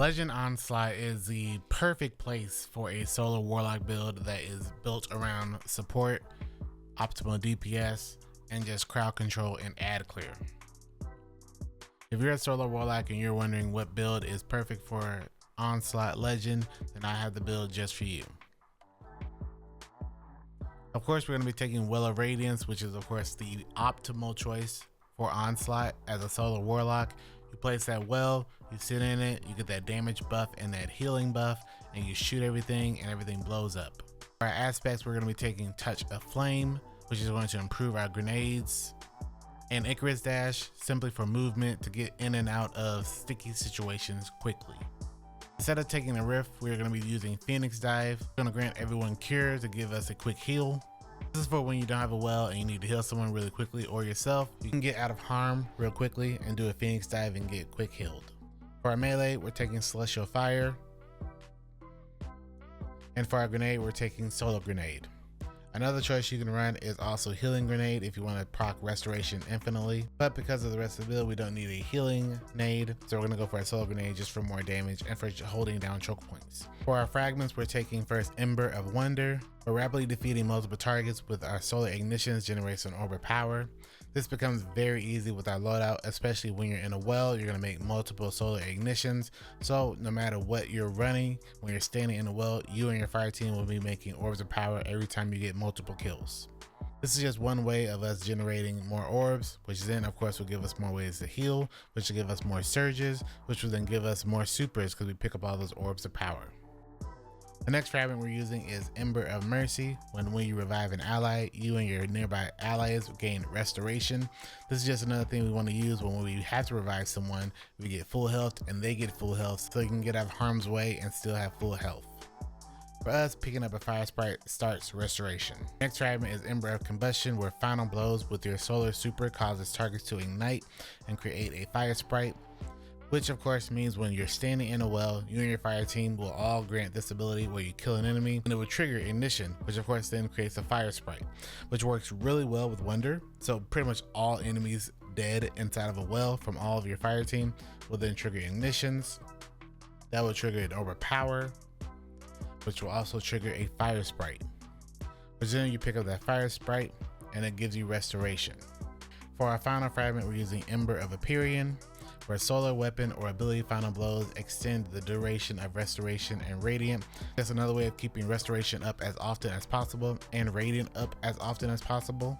Legend Onslaught is the perfect place for a solo Warlock build that is built around support, optimal DPS, and just crowd control and ad clear. If you're a solo Warlock and you're wondering what build is perfect for Onslaught Legend, then I have the build just for you. Of course, we're going to be taking Well of Radiance, which is of course the optimal choice for Onslaught as a solo Warlock. You place that well, you sit in it, you get that damage buff and that healing buff, and you shoot everything and everything blows up. For our aspects, we're going to be taking Touch of Flame, which is going to improve our grenades, and Icarus Dash, simply for movement to get in and out of sticky situations quickly. Instead of taking a Rift, we're going to be using Phoenix Dive. It's going to grant everyone Cure to give us a quick heal. This is for when you don't have a well and you need to heal someone really quickly or yourself. You can get out of harm real quickly and do a Phoenix Dive and get quick healed. For our melee, we're taking Celestial Fire. And for our grenade, we're taking Solar Grenade. Another choice you can run is also Healing Grenade if you want to proc Restoration infinitely. But because of the rest of the build, we don't need a Healing Nade. So we're going to go for a Solar Grenade just for more damage and for holding down choke points. For our fragments, we're taking first Ember of Wonder. For rapidly defeating multiple targets with our Solar Ignitions generates an orb of power. This becomes very easy with our loadout, especially when you're in a well. You're going to make multiple Solar Ignitions. So no matter what you're running, when you're standing in a well, you and your fire team will be making orbs of power every time you get multiple kills. This is just one way of us generating more orbs, which then of course will give us more ways to heal, which will give us more surges, which will then give us more supers because we pick up all those orbs of power. The next fragment we're using is Ember of Mercy. When you revive an ally, you and your nearby allies gain restoration. This is just another thing we want to use when we have to revive someone. We get full health and they get full health, so you can get out of harm's way and still have full health. For us, picking up a fire sprite starts restoration. Next fragment is Ember of Combustion, where final blows with your solar super causes targets to ignite and create a fire sprite, which of course means when you're standing in a well, you and your fire team will all grant this ability where you kill an enemy and it will trigger ignition, which of course then creates a fire sprite, which works really well with Wonder. So pretty much all enemies dead inside of a well from all of your fire team will then trigger ignitions. That will trigger an overpower, which will also trigger a fire sprite, which then you pick up that fire sprite and it gives you restoration. For our final fragment, we're using Ember of Empyrean, where solar weapon or ability final blows extend the duration of restoration and radiant. That's another way of keeping restoration up as often as possible and radiant up as often as possible.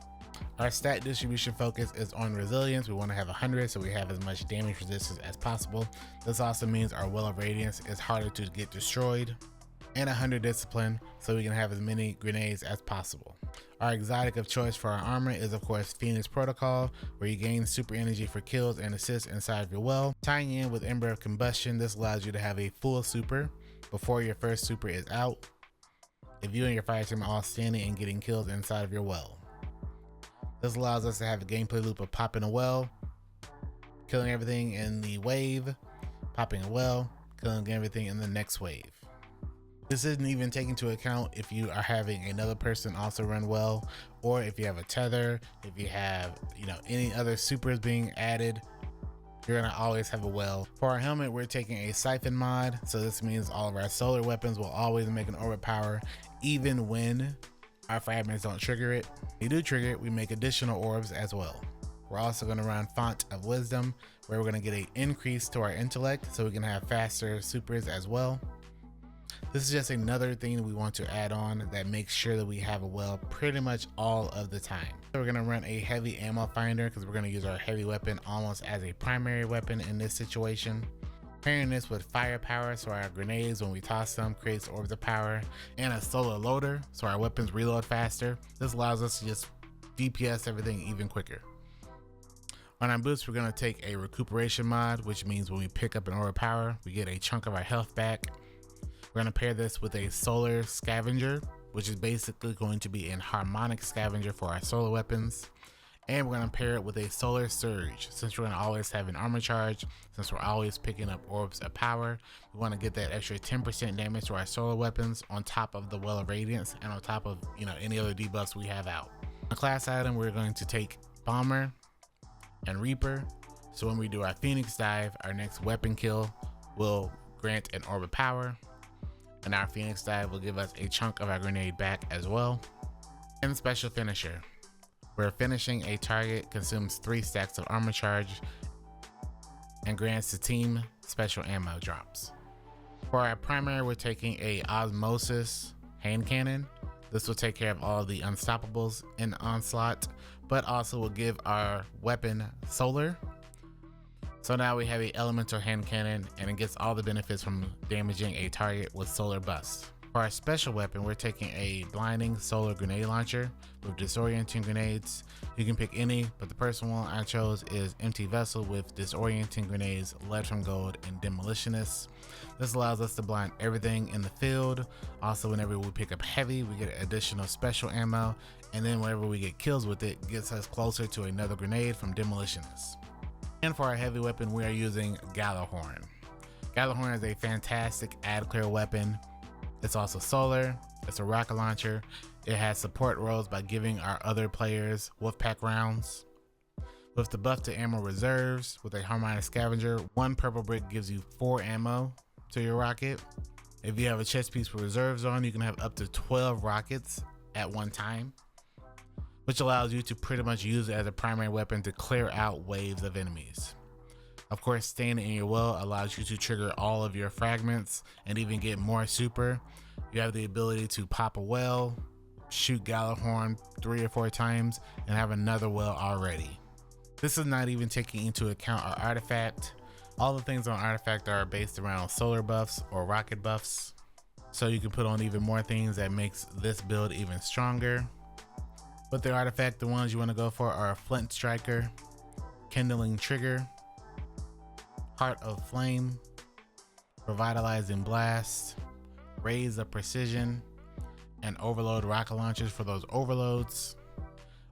Our stat distribution focus is on resilience. We want to have 100 so we have as much damage resistance as possible. This also means our Well of Radiance is harder to get destroyed, and 100 discipline so we can have as many grenades as possible. Our exotic of choice for our armor is of course Phoenix Protocol, where you gain super energy for kills and assists inside of your well. Tying in with Ember of Combustion, this allows you to have a full super before your first super is out if you and your fire team are all standing and getting kills inside of your well. This allows us to have a gameplay loop of popping a well, killing everything in the wave, popping a well, killing everything in the next wave. This isn't even taking into account if you are having another person also run well, or if you have a tether, if you have, any other supers being added, you're gonna always have a well. For our helmet, we're taking a Siphon mod. So this means all of our solar weapons will always make an orb of power, even when our fragments don't trigger it. If they do trigger it, we make additional orbs as well. We're also gonna run Font of Wisdom, where we're gonna get an increase to our intellect so we can have faster supers as well. This is just another thing we want to add on that makes sure that we have a well pretty much all of the time. So we're gonna run a heavy ammo finder because we're gonna use our heavy weapon almost as a primary weapon in this situation. Pairing this with firepower, so our grenades when we toss them creates orbs of power, and a solar loader so our weapons reload faster. This allows us to just DPS everything even quicker. On our boots, we're gonna take a recuperation mod, which means when we pick up an orb of power, we get a chunk of our health back. We're going to pair this with a solar scavenger, which is basically going to be an harmonic scavenger for our solar weapons. And we're going to pair it with a solar surge. Since we're going to always have an armor charge, since we're always picking up orbs of power, we want to get that extra 10% damage to our solar weapons on top of the Well of Radiance and on top of any other debuffs we have out. A class item, we're going to take Bomber and Reaper. So when we do our Phoenix Dive, our next weapon kill will grant an orb of power, and our Phoenix dive will give us a chunk of our grenade back as well. And special finisher, where finishing a target consumes 3 stacks of armor charge and grants the team special ammo drops. For our primary, we're taking a osmosis hand cannon. This will take care of all the unstoppables in Onslaught, but also will give our weapon solar. So now we have a elemental hand cannon, and it gets all the benefits from damaging a target with solar burst. For our special weapon, we're taking a blinding solar grenade launcher with disorienting grenades. You can pick any, but the personal one I chose is Empty Vessel with disorienting grenades, lead from gold, and demolitionist. This allows us to blind everything in the field. Also, whenever we pick up heavy, we get additional special ammo, and then whenever we get kills with it, gets us closer to another grenade from demolitionist. And for our heavy weapon, we are using Gallahorn. Gallahorn is a fantastic ad clear weapon. It's also solar, it's a rocket launcher, it has support roles by giving our other players Wolfpack rounds. With the buff to ammo reserves, with a harmonic scavenger, 1 purple brick gives you 4 ammo to your rocket. If you have a chest piece with reserves on, you can have up to 12 rockets at one time, which allows you to pretty much use it as a primary weapon to clear out waves of enemies. Of course, staying in your well allows you to trigger all of your fragments and even get more super. You have the ability to pop a well, shoot Gallahorn 3 or 4 times, and have another well already. This is not even taking into account our artifact. All the things on artifact are based around solar buffs or rocket buffs. So you can put on even more things that makes this build even stronger. With the artifact, the ones you want to go for are Flint Striker, Kindling Trigger, Heart of Flame, Revitalizing Blast, Rays of Precision, and Overload rocket launchers for those overloads.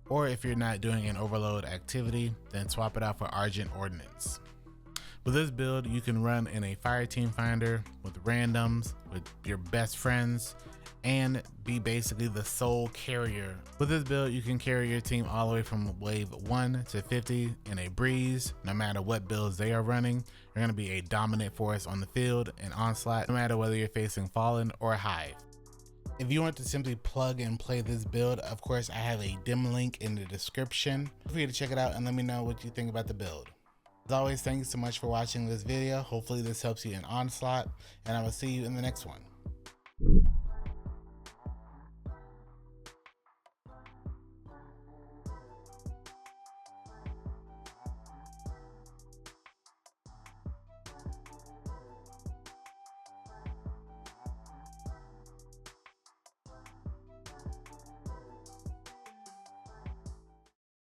Or if you're not doing an overload activity, then swap it out for Argent Ordnance. With this build, you can run in a fire team finder with randoms, with your best friends, and be basically the sole carrier. With this build, you can carry your team all the way from wave 1 to 50 in a breeze. No matter what builds they are running, you're going to be a dominant force on the field in Onslaught, no matter whether you're facing Fallen or Hive. If you want to simply plug and play this build, of course I have a dim link in the description. Feel free to check it out and let me know what you think about the build. As always, thank you so much for watching this video. Hopefully this helps you in Onslaught, and I will see you in the next one.